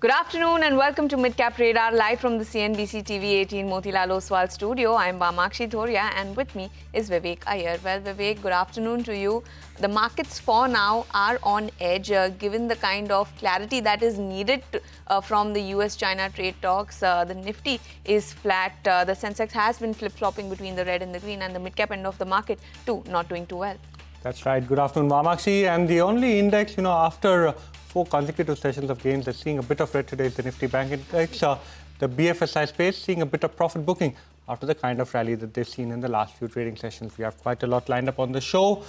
Good afternoon and welcome to Midcap Radar live from the CNBC TV 18 Motilal Oswal studio. I'm Vamakshi Thoria and with me is Vivek Iyer. Well, Vivek, good afternoon to you. The markets for now are on edge given the kind of clarity that is needed from the US-China trade talks. The Nifty is flat. The Sensex has been flip-flopping between the red and the green, and the midcap end of the market too not doing too well. That's right. Good afternoon, Vamakshi. And the only index, after 4 consecutive sessions of gains, that's seeing a bit of red today is the Nifty Bank Index. The BFSI space seeing a bit of profit booking after the kind of rally that they've seen in the last few trading sessions. We have quite a lot lined up on the show.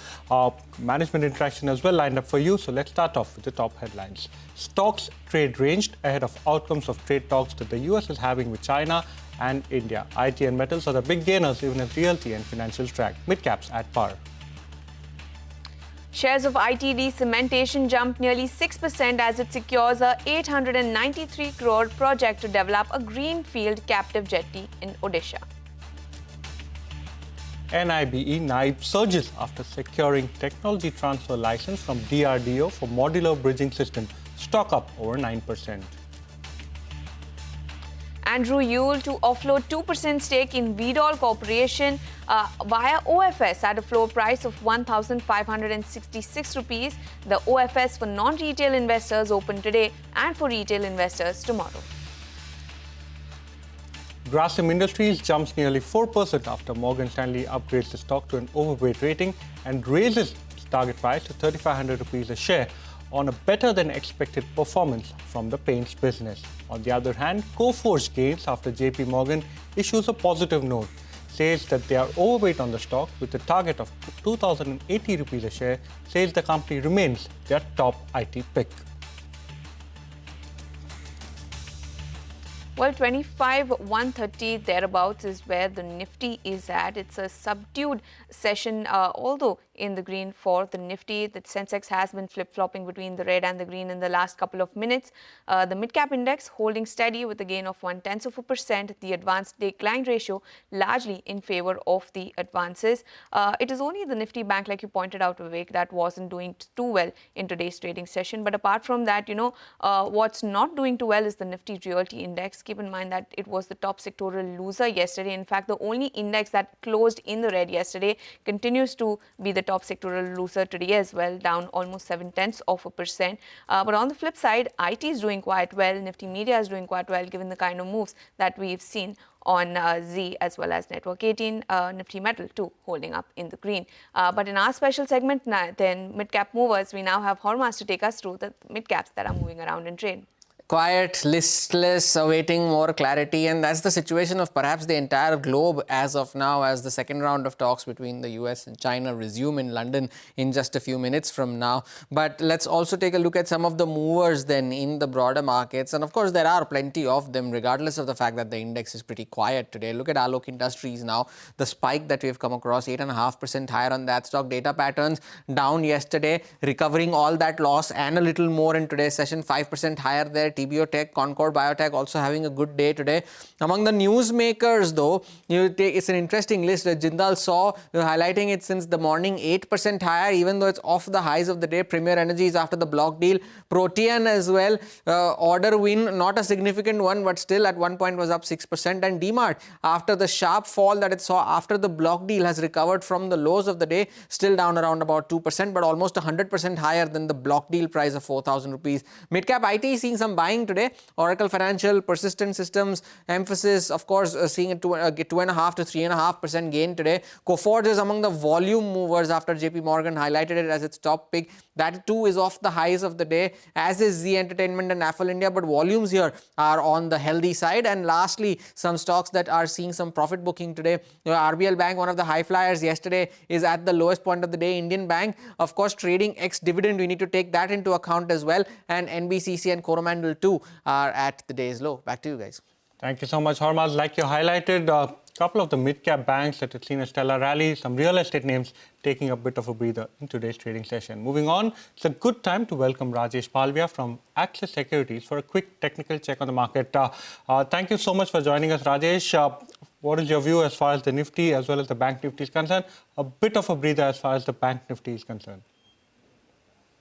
Management interaction as well lined up for you. So let's start off with the top headlines. Stocks trade ranged ahead of outcomes of trade talks that the US is having with China and India. IT and metals are the big gainers, even as realty and financials drag. Midcaps at par. Shares of ITD Cementation jumped nearly 6% as it secures a 893 crore project to develop a greenfield captive jetty in Odisha. NIBE surges after securing technology transfer license from DRDO for modular bridging system. Stock up over 9%. Andrew Yule to offload 2% stake in Vidol Corporation via OFS at a floor price of 1,566 rupees. The OFS for non-retail investors open today and for retail investors tomorrow. Grasim Industries jumps nearly 4% after Morgan Stanley upgrades the stock to an overweight rating and raises its target price to 3,500 rupees a share on a better-than-expected performance from the paints business. On the other hand, Coforge gains after JP Morgan issues a positive note, says that they are overweight on the stock with a target of 2,080 rupees a share, says the company remains their top IT pick. Well, 25,130 thereabouts is where the Nifty is at. It's a subdued session, although in the green for the Nifty. The Sensex has been flip-flopping between the red and the green in the last couple of minutes. The mid-cap index holding steady with a gain of 0.1%. The advanced decline ratio largely in favor of the advances. It is only the Nifty Bank, like you pointed out, Vivek, that wasn't doing too well in today's trading session. But apart from that, what's not doing too well is the Nifty Realty Index. Keep in mind that it was the top sectoral loser yesterday. In fact, the only index that closed in the red yesterday continues to be the top sectoral loser today as well, down almost 0.7%. But on the flip side, IT is doing quite well. Nifty Media is doing quite well, given the kind of moves that we've seen on Z as well as Network 18, Nifty Metal too holding up in the green. But in our special segment, then mid-cap movers, we now have Hormaz to take us through the mid-caps that are moving around in trade. Quiet, listless, awaiting more clarity, and that's the situation of perhaps the entire globe as of now, as the second round of talks between the US and China resume in London in just a few minutes from now. But let's also take a look at some of the movers then in the broader markets, and of course there are plenty of them regardless of the fact that the index is pretty quiet today. Look at Alok Industries now, the spike that we've come across, 8.5% higher on that stock. Data patterns down yesterday, recovering all that loss and a little more in today's session, 5% higher there. TBO Tech, Concord Biotech also having a good day today. Among the newsmakers though, it's an interesting list. Jindal Saw highlighting it since the morning, 8% higher even though it's off the highs of the day. Premier Energies after the block deal. Protean as well, order win, not a significant one but still at one point was up 6%. And DMart after the sharp fall that it saw after the block deal has recovered from the lows of the day, still down around about 2% but almost 100% higher than the block deal price of 4,000 rupees. Midcap IT seeing some buying today. Oracle Financial, Persistent Systems, Emphasis, of course, seeing a 2.5 to 3.5% gain today. Coforge is among the volume movers after JP Morgan highlighted it as its top pick. That too is off the highs of the day, as is Z Entertainment and Affle India, but volumes here are on the healthy side. And lastly, some stocks that are seeing some profit booking today. RBL Bank, one of the high flyers yesterday, is at the lowest point of the day. Indian Bank, of course, trading ex-dividend. We need to take that into account as well. And NBCC and Coromandel too are at the day's low. Back to you guys. Thank you so much, Hormaz. Like you highlighted, a couple of the mid-cap banks that have seen a stellar rally, some real estate names taking a bit of a breather in today's trading session. Moving on, it's a good time to welcome Rajesh Palvia from Axis Securities for a quick technical check on the market. Thank you so much for joining us, Rajesh. What is your view as far as the Nifty as well as the Bank Nifty is concerned? A bit of a breather as far as the Bank Nifty is concerned.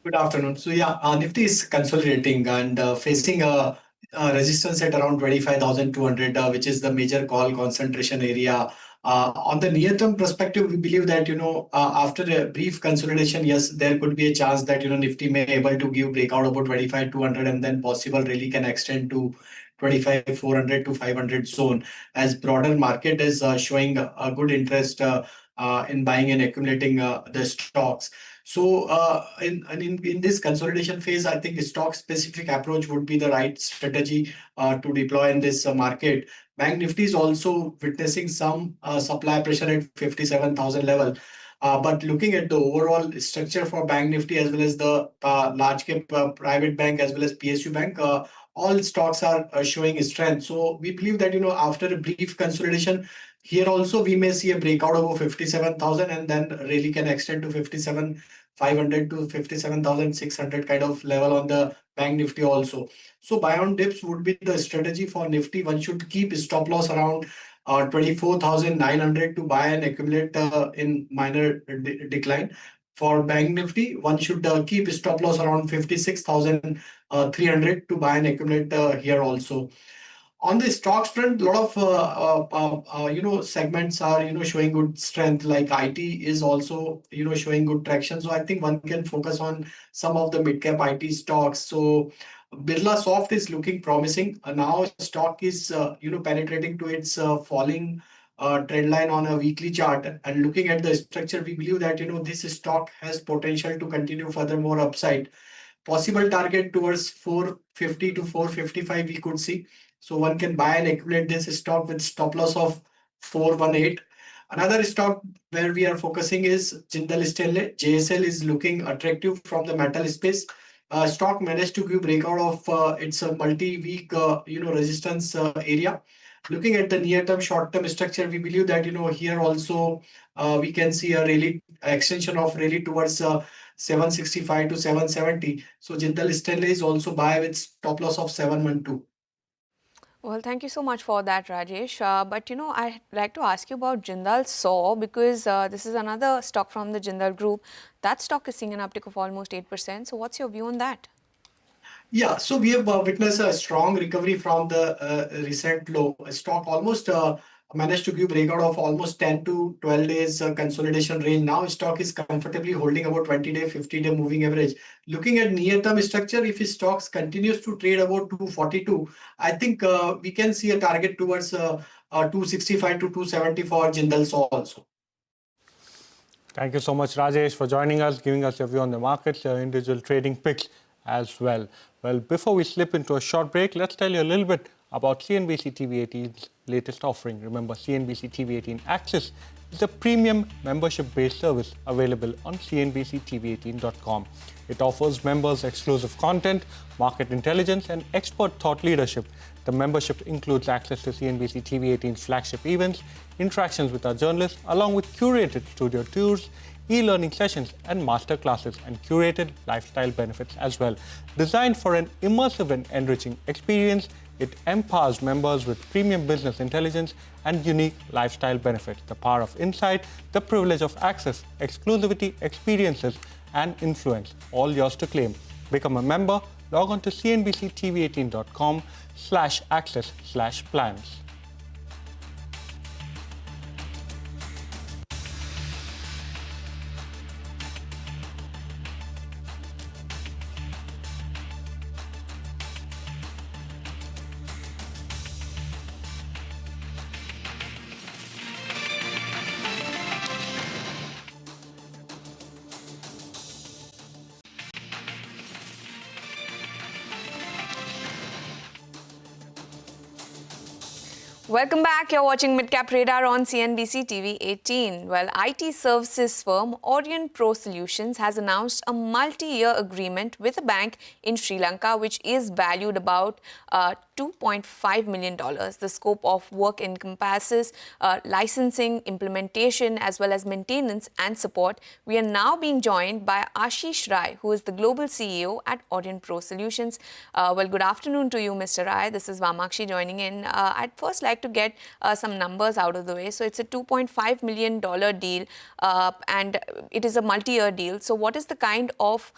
Good afternoon. So yeah, Nifty is consolidating and facing a resistance at around 25,200, which is the major call concentration area. On the near-term perspective, we believe that, after a brief consolidation, yes, there could be a chance that, Nifty may able to give breakout about 25,200 and then possible rally can extend to 25,400 to 500 zone as broader market is showing a good interest in buying and accumulating the stocks. So in this consolidation phase, I think a stock specific approach would be the right strategy to deploy in this market. Bank Nifty is also witnessing some supply pressure at 57,000 level. But looking at the overall structure for Bank Nifty as well as the large cap private bank as well as PSU bank, all stocks are showing strength. So we believe that after a brief consolidation, here also we may see a breakout over 57,000 and then really can extend to 57,500 to 57,600 kind of level on the Bank Nifty also. So buy on dips would be the strategy for Nifty. One should keep stop loss around 24,900 to buy and accumulate in minor decline. For Bank Nifty, one should keep stop loss around 56,300 to buy and accumulate here also. On the stocks front, a lot of segments are showing good strength. Like IT is also showing good traction. So I think one can focus on some of the mid cap IT stocks. So Birlasoft is looking promising. Now stock is penetrating to its falling trend line on a weekly chart. And looking at the structure, we believe that this stock has potential to continue furthermore upside. Possible target towards 450 to 455 we could see. So one can buy and accumulate this stock with stop loss of 418. Another stock where we are focusing is Jindal Stainless. JSL is looking attractive from the metal space. Stock managed to give breakout of its multi-week resistance area. Looking at the near-term, short-term structure, we believe that here also we can see a really extension of really towards 765 to 770. So Jindal Stainless is also buy with stop loss of 712. Well, thank you so much for that, Rajesh. But I'd like to ask you about Jindal SAW because this is another stock from the Jindal Group. That stock is seeing an uptick of almost 8%. So what's your view on that? Yeah, so we have witnessed a strong recovery from the recent low. Stock almost managed to give breakout of almost 10 to 12 days consolidation range. Now stock is comfortably holding about 20-day, 50-day moving average. Looking at near-term structure, if stocks continues to trade about 242, I think we can see a target towards 265 to 270 for Jindal SAW also. Thank you so much, Rajesh, for joining us, giving us your view on the markets, your individual trading picks as well. Well, before we slip into a short break, let's tell you a little bit about CNBC TV 18's latest offering. Remember, CNBC TV 18 Access is a premium membership-based service available on cnbctv18.com. It offers members exclusive content, market intelligence, and expert thought leadership. The membership includes access to CNBC TV 18's flagship events, interactions with our journalists, along with curated studio tours, e-learning sessions and master classes, and curated lifestyle benefits as well. Designed for an immersive and enriching experience, it empowers members with premium business intelligence and unique lifestyle benefits, the power of insight, the privilege of access, exclusivity, experiences, and influence, all yours to claim. Become a member, log on to cnbctv18.com/access/plans. Welcome back. You're watching Midcap Radar on CNBC TV 18. Well, IT services firm Orient Pro Solutions has announced a multi-year agreement with a bank in Sri Lanka, which is valued about $2.5 million. The scope of work encompasses licensing, implementation, as well as maintenance and support. We are now being joined by Ashish Rai, who is the global CEO at Orient Pro Solutions. Well, good afternoon to you, Mr. Rai. This is Vamakshi joining in. I'd first like like to get some numbers out of the way. So it's a $2.5 million deal, and it is a multi-year deal. So what is the kind of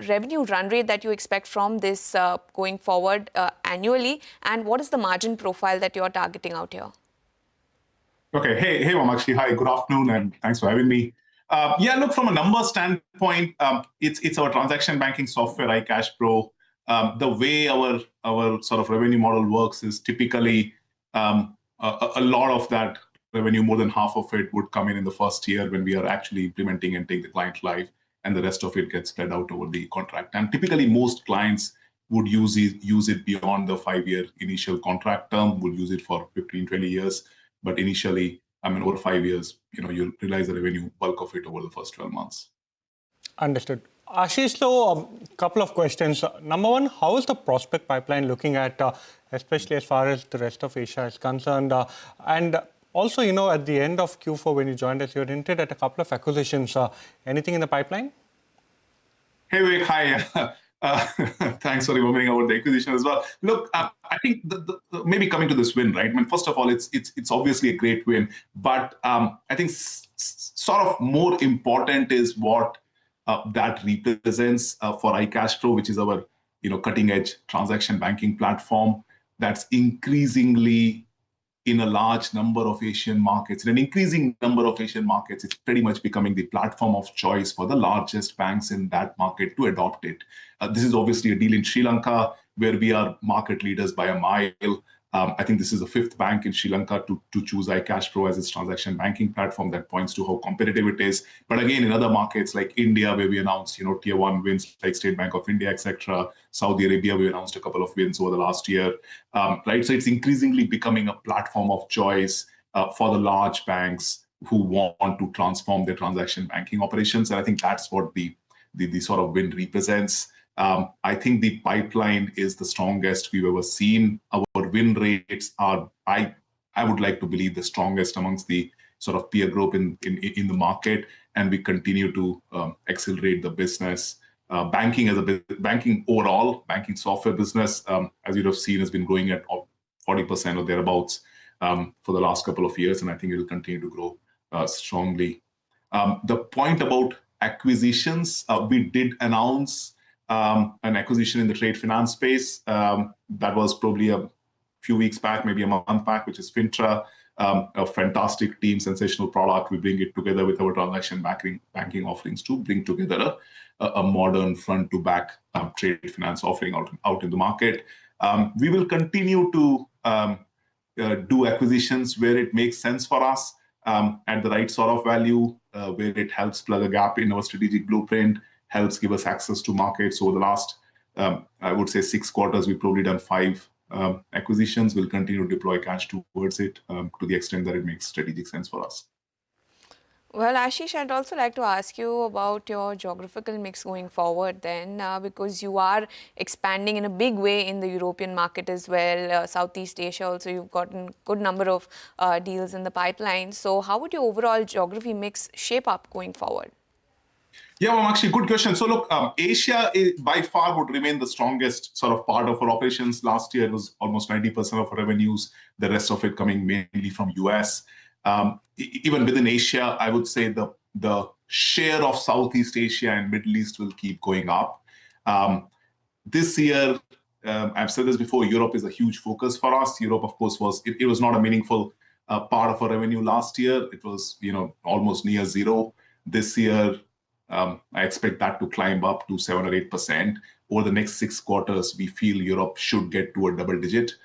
revenue run rate that you expect from this going forward annually, and what is the margin profile that you're targeting out here? Okay. Hey, Vamakshi. Hi, good afternoon, and thanks for having me. Look, from a number standpoint, it's our transaction banking software, iCash Pro. The way our sort of revenue model works is typically a lot of that revenue, more than half of it, would come in the first year when we are actually implementing and take the client live, and the rest of it gets spread out over the contract. And typically, most clients would use it beyond the 5-year initial contract term, would use it for 15, 20 years. But initially, over 5 years, you'll realize the revenue bulk of it over the first 12 months. Understood. Ashish, so a couple of questions. Number one, how is the prospect pipeline looking at, especially as far as the rest of Asia is concerned? And also, at the end of Q4, when you joined us, you had hinted at a couple of acquisitions. Anything in the pipeline? Hey, Vivek, hi. Thanks for remembering about the acquisition as well. Look, I think maybe coming to this win, right? First of all, it's obviously a great win, but I think sort of more important is what that represents for iCash Pro, which is our cutting edge transaction banking platform that's increasingly in a large number of Asian markets. In an increasing number of Asian markets, it's pretty much becoming the platform of choice for the largest banks in that market to adopt it. This is obviously a deal in Sri Lanka where we are market leaders by a mile. I think this is the 5th bank in Sri Lanka to choose iCash Pro as its transaction banking platform. That points to how competitive it is. But again, in other markets like India, where we announced tier 1 wins like State Bank of India, etc. Saudi Arabia, we announced a couple of wins over the last year. Right, so it's increasingly becoming a platform of choice for the large banks who want to transform their transaction banking operations. And I think that's what the sort of win represents. I think the pipeline is the strongest we've ever seen. Our win rates are, I would like to believe, the strongest amongst the sort of peer group in the market, and we continue to accelerate the business. Banking overall, banking software business, as you'd have seen, has been growing at 40% or thereabouts for the last couple of years, and I think it will continue to grow strongly. The point about acquisitions, we did announce an acquisition in the trade finance space. That was probably a few weeks back, maybe a month back, which is Fintra, a fantastic team, sensational product. We bring it together with our transaction banking offerings to bring together a modern front to back trade finance offering out in the market. We will continue to do acquisitions where it makes sense for us at the right sort of value, where it helps plug a gap in our strategic blueprint, helps give us access to markets. Over the last, I would say, 6 quarters, we've probably done 5 acquisitions. We'll continue to deploy cash towards it to the extent that it makes strategic sense for us. Well, Ashish, I'd also like to ask you about your geographical mix going forward then, because you are expanding in a big way in the European market as well, Southeast Asia also. You've gotten a good number of deals in the pipeline. So how would your overall geography mix shape up going forward? Yeah, well, actually, good question. So look, Asia by far would remain the strongest sort of part of our operations. Last year, it was almost 90% of our revenues, the rest of it coming mainly from US. Even within Asia, I would say the share of Southeast Asia and Middle East will keep going up. This year, I've said this before, Europe is a huge focus for us. Europe, of course, it was not a meaningful part of our revenue last year. It was almost near zero. This year, I expect that to climb up to 7 or 8%. Over the next 6 quarters, we feel Europe should get to a double digit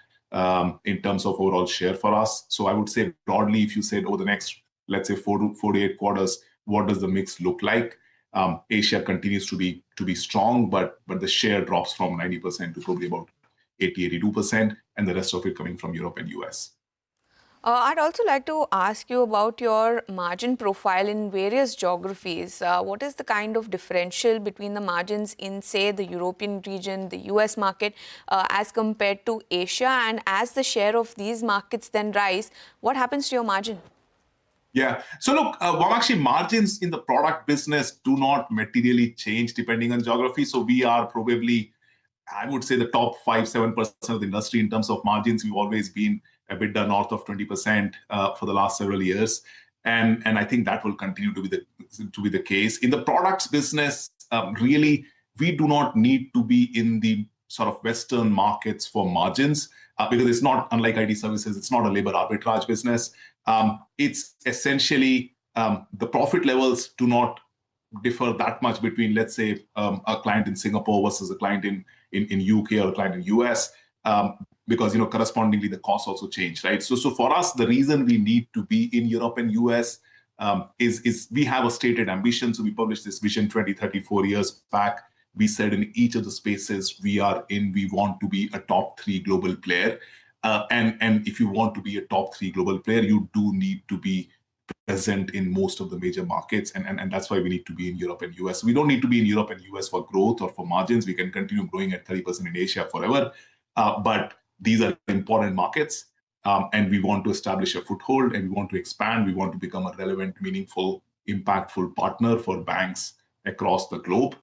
in terms of overall share for us. So I would say broadly, if you said over the next, let's say 4 to 8 quarters, what does the mix look like? Asia continues to be strong, but the share drops from 90% to probably about 82%, and the rest of it coming from Europe and US. I'd also like to ask you about your margin profile in various geographies. What is the kind of differential between the margins in, say, the European region, the US market, as compared to Asia? And as the share of these markets then rise, what happens to your margin? Yeah. So look, actually margins in the product business do not materially change depending on geography. So we are probably, I would say, the top 5-7% of the industry in terms of margins. We've always been EBITDA north of 20% for the last several years. And I think that will continue to be the case. In the products business, really, we do not need to be in the sort of Western markets for margins because it's not, unlike IT services, it's not a labor arbitrage business. It's essentially the profit levels do not differ that much between, let's say, a client in Singapore versus a client in UK or a client in US, because correspondingly the costs also change, right? So for us, the reason we need to be in Europe and US is we have a stated ambition. So we published this Vision 2030 4 years back. We said in each of the spaces we are in, we want to be a top 3 global player. And if you want to be a top 3 global player, you do need to be present in most of the major markets. And that's why we need to be in Europe and US. We don't need to be in Europe and US for growth or for margins. We can continue growing at 30% in Asia forever. But these are important markets. And we want to establish a foothold and we want to expand. We want to become a relevant, meaningful, impactful partner for banks across the globe.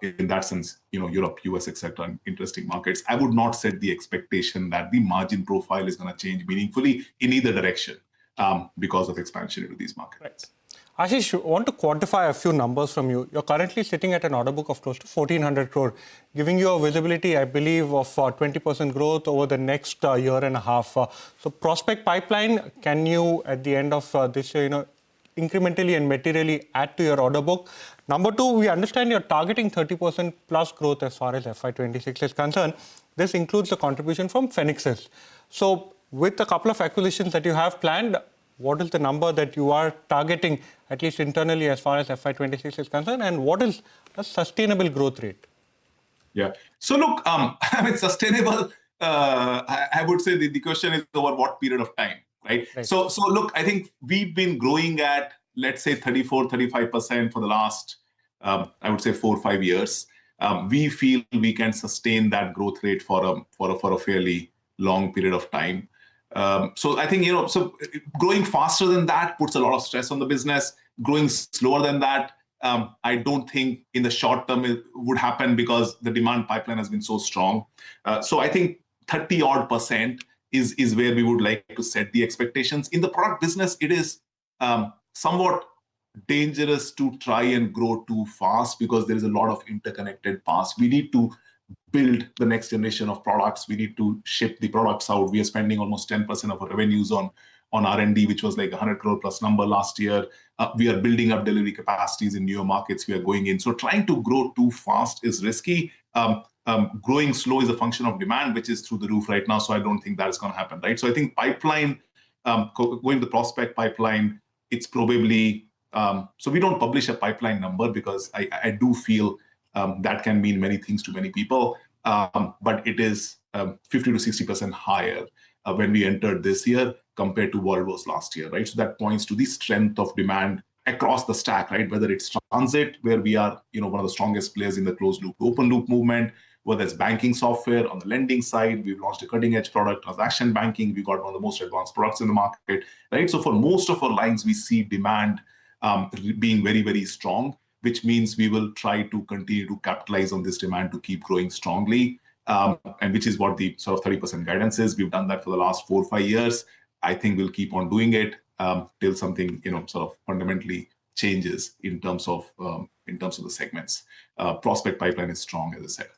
In that sense, Europe, US, etc., interesting markets. I would not set the expectation that the margin profile is going to change meaningfully in either direction because of expansion into these markets. Right. Ashish, I want to quantify a few numbers from you. You're currently sitting at an order book of close to 1,400 crore, giving you a visibility, I believe, of 20% growth over the next year and a half. So prospect pipeline, can you, at the end of this year, incrementally and materially add to your order book? Number two, we understand you're targeting 30% plus growth as far as FY26 is concerned. This includes the contribution from Fenixys. So with a couple of acquisitions that you have planned, what is the number that you are targeting, at least internally, as far as FY26 is concerned? And what is a sustainable growth rate? Yeah. So look, sustainable, I would say the question is over what period of time, right? So look, I think we've been growing at, let's say, 34-35% for the last, I would say, 4 or 5 years. We feel we can sustain that growth rate for a fairly long period of time. So I think, so growing faster than that puts a lot of stress on the business. Growing slower than that, I don't think in the short term it would happen because the demand pipeline has been so strong. So I think 30-odd% is where we would like to set the expectations. In the product business, it is somewhat dangerous to try and grow too fast because there is a lot of interconnected parts. We need to build the next generation of products. We need to ship the products out. We are spending almost 10% of our revenues on R&D, which was like 100 crore plus number last year. We are building up delivery capacities in newer markets we are going in. So trying to grow too fast is risky. Growing slow is a function of demand, which is through the roof right now. So I don't think that is going to happen, right? So I think pipeline, going to the prospect pipeline, it's probably, so we don't publish a pipeline number because I do feel that can mean many things to many people, but it is 50 to 60% higher when we entered this year compared to what it was last year, right? So that points to the strength of demand across the stack, right? Whether it's transit, where we are, one of the strongest players in the closed loop, open loop movement, whether it's banking software on the lending side, we've launched a cutting edge product, transaction banking, we got one of the most advanced products in the market, right? So for most of our lines, we see demand being very, very strong, which means we will try to continue to capitalize on this demand to keep growing strongly, and which is what the sort of 30% guidance is. We've done that for the last 4 or 5 years. I think we'll keep on doing it till something sort of fundamentally changes in terms of the segments. Prospect pipeline is strong, as I said.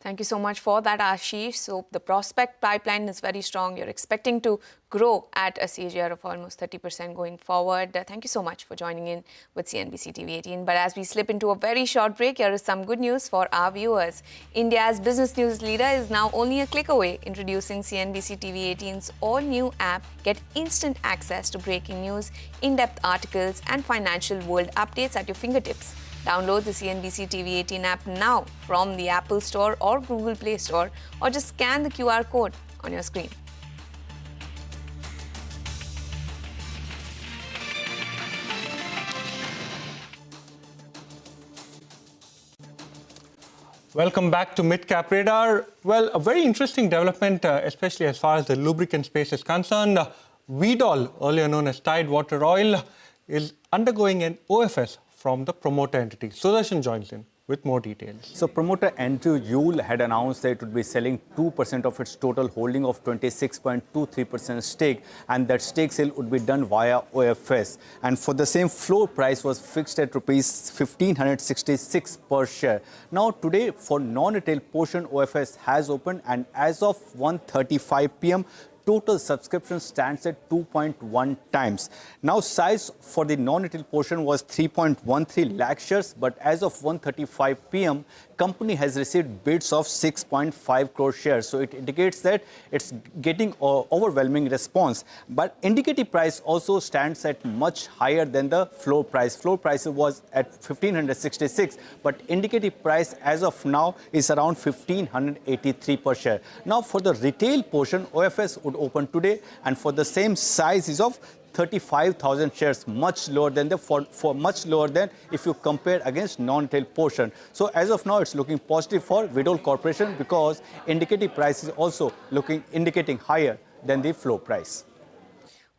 Thank you so much for that, Ashish. So the prospect pipeline is very strong. You're expecting to grow at a CAGR of almost 30% going forward. Thank you so much for joining in with CNBC TV18. But as we slip into a very short break, here is some good news for our viewers. India's business news leader is now only a click away, introducing CNBC TV18's all-new app. Get instant access to breaking news, in-depth articles, and financial world updates at your fingertips. Download the CNBC TV18 app now from the Apple Store or Google Play Store, or just scan the QR code on your screen. Welcome back to Mid-Cap Radar. Well, a very interesting development, especially as far as the lubricant space is concerned. Vidol, earlier known as Tide Water Oil, is undergoing an OFS from the promoter entity. Sudarshan joins in with more details. So promoter Andrew Yule had announced that it would be selling 2% of its total holding of 26.23% stake, and that stake sale would be done via OFS. And for the same, floor price was fixed at rupees 1,566 per share. Now today, for non-retail portion, OFS has opened, and as of 1:35 p.m., total subscription stands at 2.1 times. Now, size for the non-retail portion was 3.13 lakh shares, but as of 1:35 p.m., company has received bids of 6.5 crore shares. So it indicates that it's getting overwhelming response. But indicative price also stands at much higher than the floor price. Floor price was at 1,566, but indicative price as of now is around 1,583 per share. Now, for the retail portion, OFS would open today, and for the same size is of 35,000 shares, much lower than much lower than if you compare against non-retail portion. So as of now, it's looking positive for Vidol Corporation because indicative price is also indicating higher than the floor price.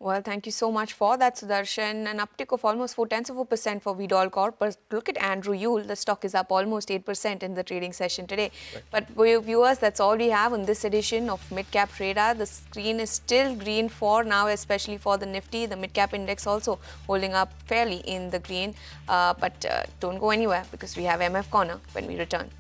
Well, thank you so much for that, Sudarshan. An uptick of almost 0.4% for Vidol Corp. But look at Andrew Yule. The stock is up almost 8% in the trading session today. Right. But for your viewers, that's all we have on this edition of Midcap Radar. The screen is still green for now, especially for the Nifty. The Midcap Index also holding up fairly in the green. But don't go anywhere because we have MF Corner when we return.